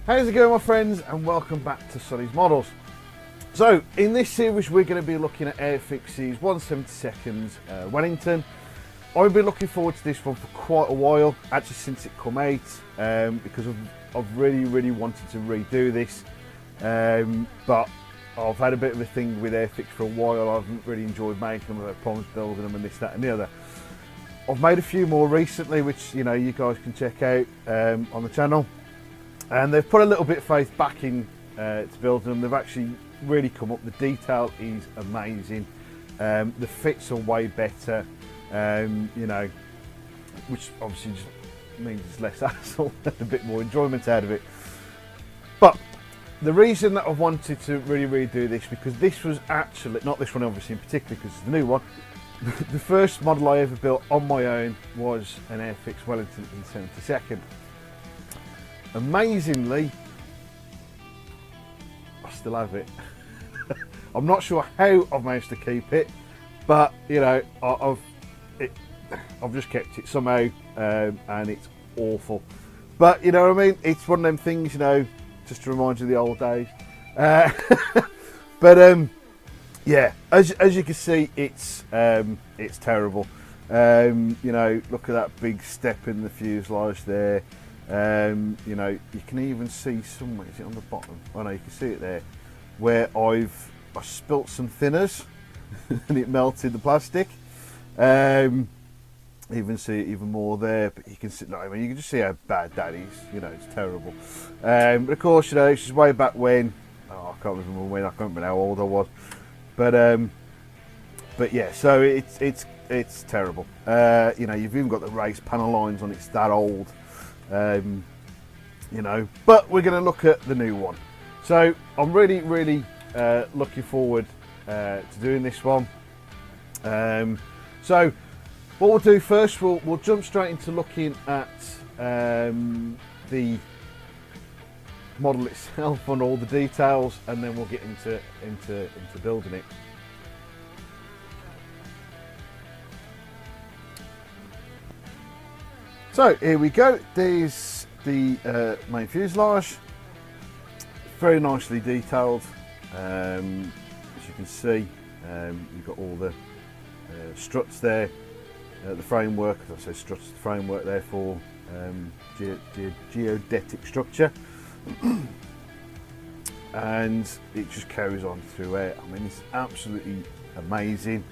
How's it going, my friends, and welcome back to Sonny's Models. So in this series we're going to be looking at Airfix's 1/72 Wellington. I've been looking forward to this one for quite a while, actually since it come out, because I've really wanted to redo this, but I've had a bit of a thing with Airfix for a while. I haven't really enjoyed making them, I've had problems building them and this, that and the other. I've made a few more recently which you guys can check out on the channel, and they've put a little bit of faith back in to building them. They've actually really come up. The detail is amazing, the fits are way better, which obviously just means it's less hassle and a bit more enjoyment out of it. But the reason that I wanted to really do this, because this was actually, not this one obviously in particular because it's the new one, the first model I ever built on my own was an Airfix Wellington in 72nd. Amazingly, I still have it. I'm not sure how I've managed to keep it, but I've just kept it somehow, and it's awful. But you know what I mean? It's one of them things, just to remind you of the old days. But yeah, as you can see, it's terrible. Look at that big step in the fuselage there. You can even see somewhere, is it on the bottom? Oh no, you can see it there, where I spilt some thinners and it melted the plastic. Even see it even more there, but you can see, you can just see how bad that is. It's terrible. But of course, it's just way back when. I can't remember when. I can't remember how old I was. But yeah, so it's terrible. You've even got the race panel lines on it. It's that old. But we're going to look at the new one. So I'm really looking forward to doing this one. So what we'll do first, we'll jump straight into looking at the model itself and all the details, and then we'll get into building it. So here we go. There's the main fuselage, very nicely detailed. As you can see, you've got all the struts there, the framework, as I say struts, the framework there for geodetic structure, and it just carries on throughout. It's absolutely amazing.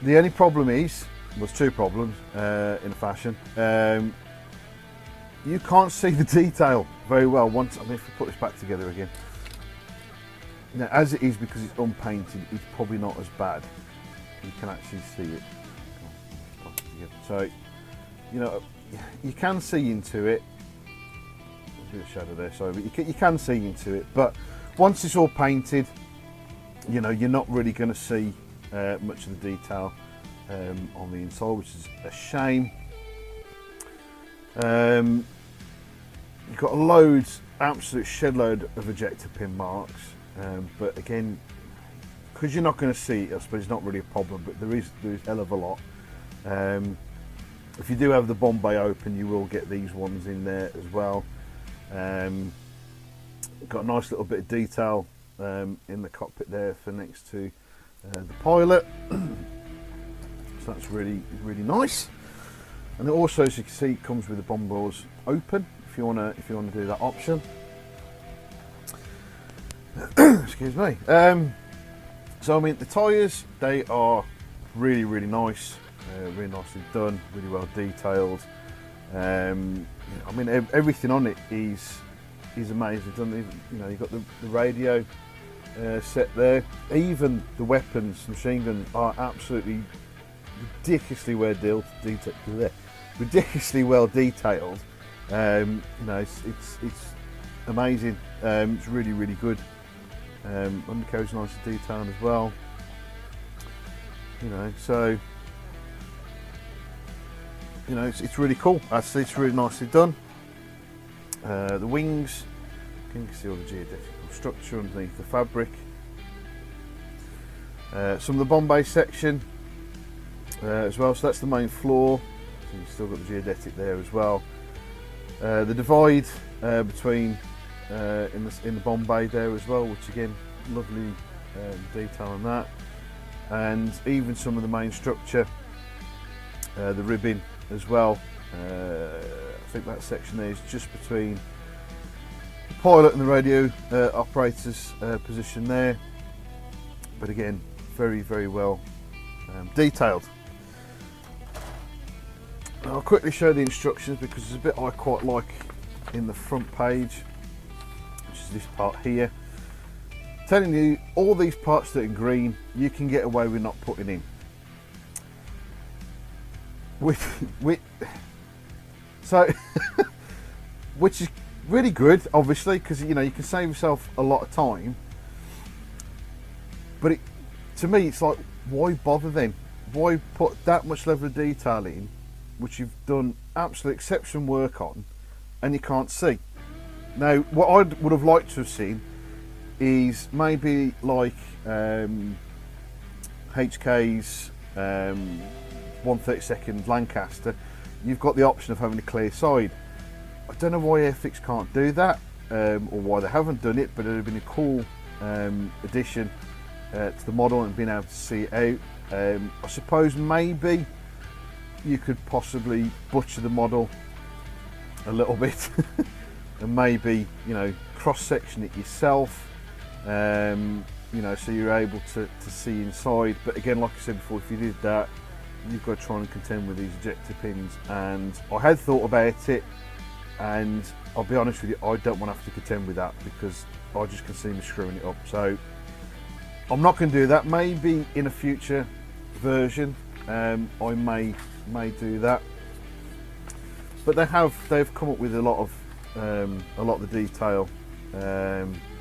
The only problem is, there's two problems in a fashion. You can't see the detail very well once. If we put this back together again. Now, as it is, because it's unpainted, it's probably not as bad. You can actually see it. So, you can see into it. There's a bit of shadow there, sorry, but you can see into it. But once it's all painted, you're not really going to see much of the detail on the inside, which is a shame. You've got loads, absolute shed load of ejector pin marks, but again, because you're not going to see it, I suppose it's not really a problem, but there is hell of a lot. If you do have the bomb bay open, you will get these ones in there as well. Got a nice little bit of detail in the cockpit there for next to the pilot. So that's really nice. And it also, as you can see, comes with the bomb doors open if you want to do that option. Excuse me. So the tyres, they are really nice, really nicely done, really well detailed. Everything on it is amazing done. You've got the radio set there. Even the weapons, the machine guns, are absolutely ridiculously well detailed. It's amazing. It's really good. Undercarriage nicely detailed as well. So it's really cool. Actually, it's really nicely done. The wings, you can see all the geodetical structure underneath the fabric. Some of the bomb bay section as well. So that's the main floor. So you've still got the geodetic there as well. The divide between in the bomb bay there as well, which again, lovely detail on that, and even some of the main structure, the ribbing as well. I think that section there is just between the pilot and the radio operator's position there, but again, very, very well detailed. I'll quickly show the instructions because there's a bit I quite like in the front page, which is this part here, telling you all these parts that are green you can get away with not putting in. So which is really good, obviously, because you know you can save yourself a lot of time. But to me, it's like, why bother then? Why put that much level of detail in, which you've done absolute exceptional work on, and you can't see? Now, what I would have liked to have seen is maybe like HK's 1/32 Lancaster. You've got the option of having a clear side. I don't know why Airfix can't do that, or why they haven't done it, but it would have been a cool addition to the model and being able to see it out. I suppose maybe you could possibly butcher the model a little bit and maybe, you know, cross-section it yourself, you know, so you're able to see inside. But again, like I said before, if you did that, you've got to try and contend with these ejector pins, and I had thought about it, and I'll be honest with you, I don't want to have to contend with that because I just can see me screwing it up. So I'm not going to do that. Maybe in a future version I may do that, but they've come up with a lot of the detail,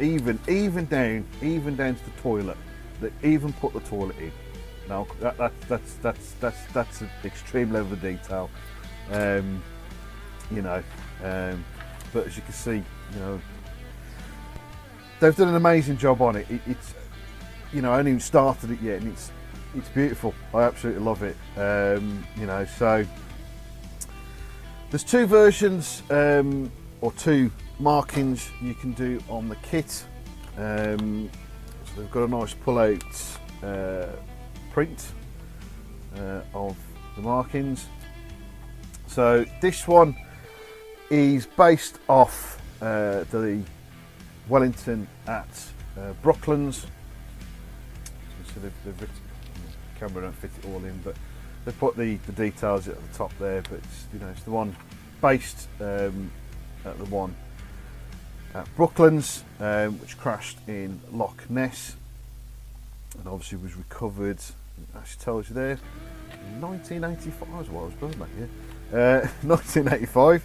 even down to the toilet. They even put the toilet in. Now that's an extreme level of detail, you know, but as you can see, you know, they've done an amazing job on it. It's, you know, I haven't even started it yet, and it's beautiful. I absolutely love it. You know, so there's two versions, or two markings you can do on the kit. So they've got a nice pull-out print of the markings. So this one is based off the Wellington at Brooklands. So they've written, the camera don't fit it all in, but they put the details at the top there. But it's, you know, it's the one based at the one at Brooklands, which crashed in Loch Ness, and obviously was recovered. It actually tells you there, 1985 is what I was born that year. 1985.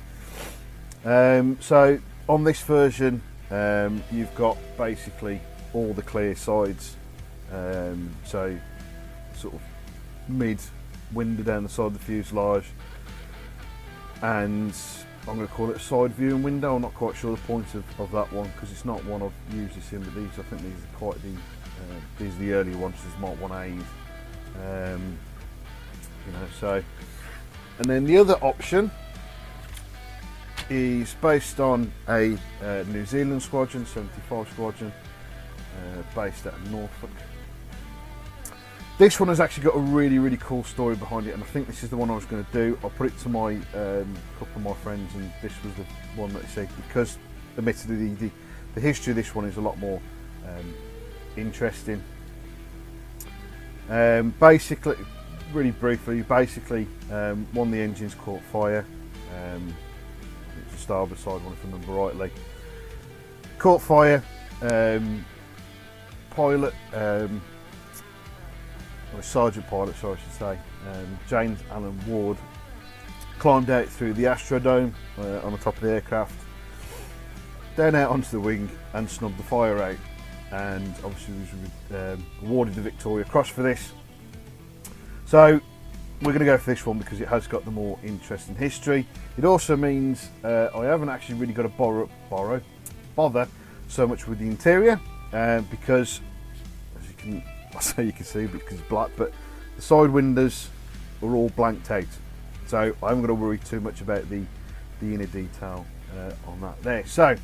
So on this version, you've got basically all the clear sides. So sort of mid window down the side of the fuselage, and I'm going to call it a side view and window. I'm not quite sure the point of that one because it's not one I've usually seen, but these, I think these are quite these are the early ones. There's Mark 1A's, you know. So, and then the other option is based on a New Zealand squadron, 75 squadron, based out of Norfolk. This one has actually got a really cool story behind it, and I think this is the one I was going to do. I put it to my couple of my friends, and this was the one that they said, because admittedly the history of this one is a lot more interesting. Basically, really briefly, one of the engines caught fire. It's the starboard side one, if I remember rightly. Caught fire. Pilot, or sergeant pilot, sorry, I should say, James Allen Ward, climbed out through the Astrodome on the top of the aircraft, down out onto the wing, and snubbed the fire out. And obviously was awarded the Victoria Cross for this. So we're going to go for this one because it has got the more interesting history. It also means I haven't actually really got to bother so much with the interior, because as you can, I say you can see because it's black, but the side windows are all blanked out, so I haven't got to worry too much about the the inner detail on that there. So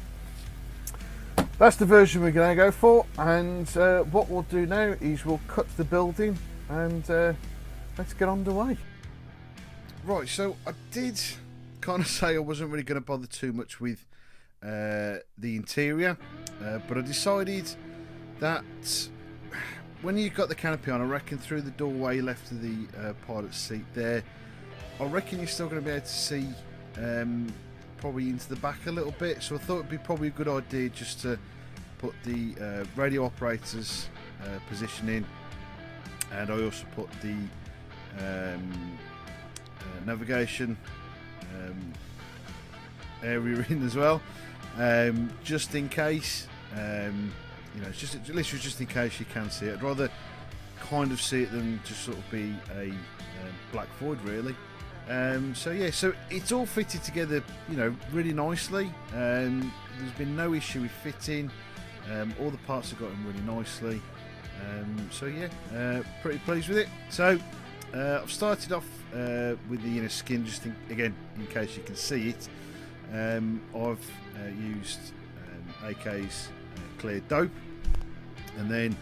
that's the version we're going to go for, and what we'll do now is we'll cut to the building and let's get underway. Right, so I did kind of say I wasn't really going to bother too much with the interior, but I decided that when you've got the canopy on, I reckon through the doorway left of the pilot's seat there, I reckon you're still going to be able to see probably into the back a little bit. So I thought it'd be probably a good idea just to put the radio operator's position in, and I also put the navigation area in as well, just in case. You know, it's just literally just in case you can see it. I'd rather kind of see it than just sort of be a black void, really. So yeah, so it's all fitted together, you know, really nicely. There's been no issue with fitting. All the parts have got in really nicely. So yeah, pretty pleased with it. So I've started off with the inner skin, just again in case you can see it. I've used AK's clear dope, and then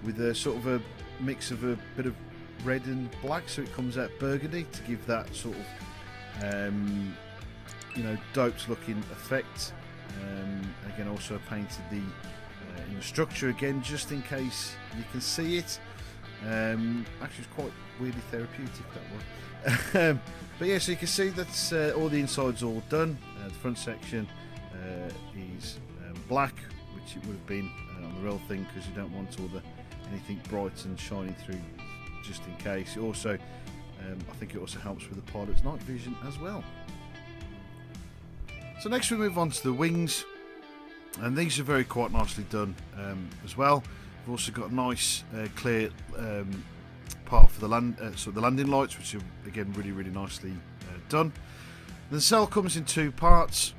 with a sort of a mix of a bit of red and black, so it comes out burgundy to give that sort of you know, doped looking effect. Again, also painted the in the structure again, just in case you can see it. Actually, it's quite weirdly therapeutic, that one. But yeah, so you can see that's all the inside's all done. The front section is black, which it would have been on the real thing, because you don't want all the anything bright and shining through, just in case. It also, I think it also helps with the pilot's night vision as well. So next we move on to the wings, and these are very quite nicely done as well. We've also got a nice clear part for the sort of the landing lights, which are again really nicely done. The nacelle comes in two parts.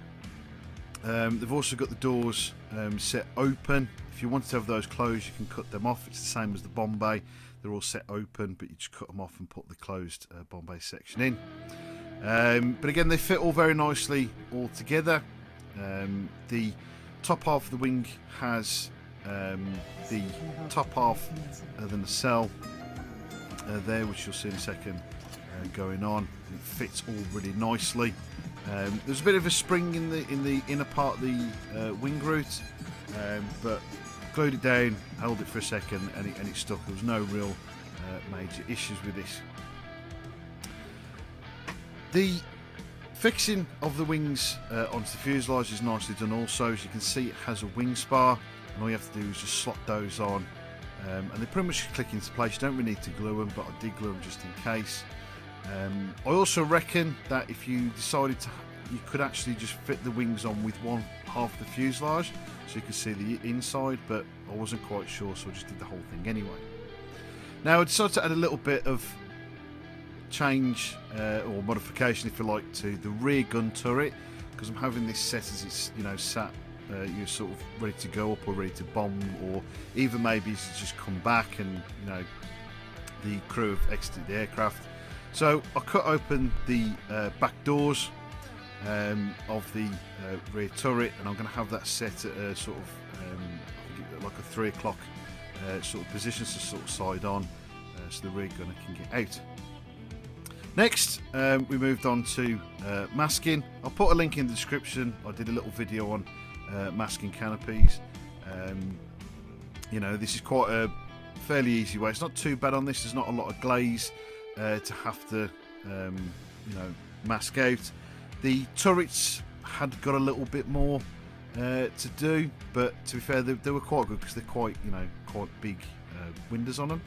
They've also got the doors set open. If you wanted to have those closed, you can cut them off. It's the same as the bomb bay. They're all set open, but you just cut them off and put the closed bomb bay section in. But again, they fit all very nicely all together. The top half of the wing has the top half of the nacelle there, which you'll see in a second going on. It fits all really nicely. There's a bit of a spring in the inner part of the wing root, but glued it down, held it for a second, and it stuck. There was no real major issues with this. The fixing of the wings onto the fuselage is nicely done also. As you can see, it has a wing spar, and all you have to do is just slot those on, and they pretty much click into place. You don't really need to glue them, but I did glue them just in case. I also reckon that if you decided to, you could actually just fit the wings on with one half of the fuselage, so you could see the inside, but I wasn't quite sure, so I just did the whole thing anyway. Now I decided to add a little bit of change or modification, if you like, to the rear gun turret, because I'm having this set as it's, you know, sat you're sort of ready to go up or ready to bomb, or even maybe to just come back and, you know, the crew have exited the aircraft. So I cut open the back doors of the rear turret, and I'm going to have that set at a sort of like a 3 o'clock sort of position, so sort of side on, so the rear gunner can get out. Next, we moved on to masking. I'll put a link in the description. I did a little video on masking canopies. You know, this is quite a fairly easy way. It's not too bad on this. There's not a lot of glaze to have to, you know, mask out. The turrets had got a little bit more to do, but to be fair, they were quite good because they're quite, you know, quite big windows on them.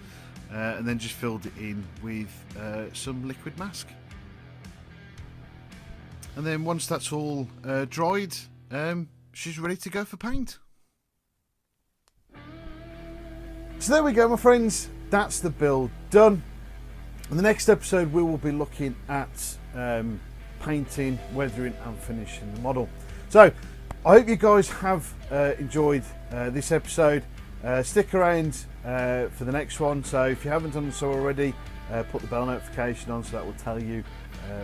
And then just filled it in with some liquid mask. And then once that's all dried, she's ready to go for paint. So there we go, my friends. That's the build done. In the next episode, we will be looking at painting, weathering and finishing the model. So I hope you guys have enjoyed this episode. Stick around for the next one. So if you haven't done so already, put the bell notification on, so that will tell you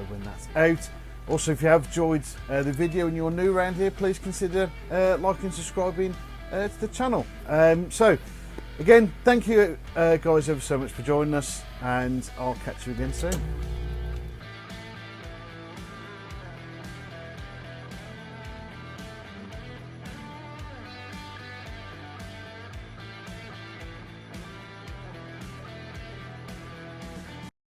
when that's out. Also, if you have enjoyed the video and you're new around here, please consider liking and subscribing to the channel. So again, thank you guys ever so much for joining us, and I'll catch you again soon.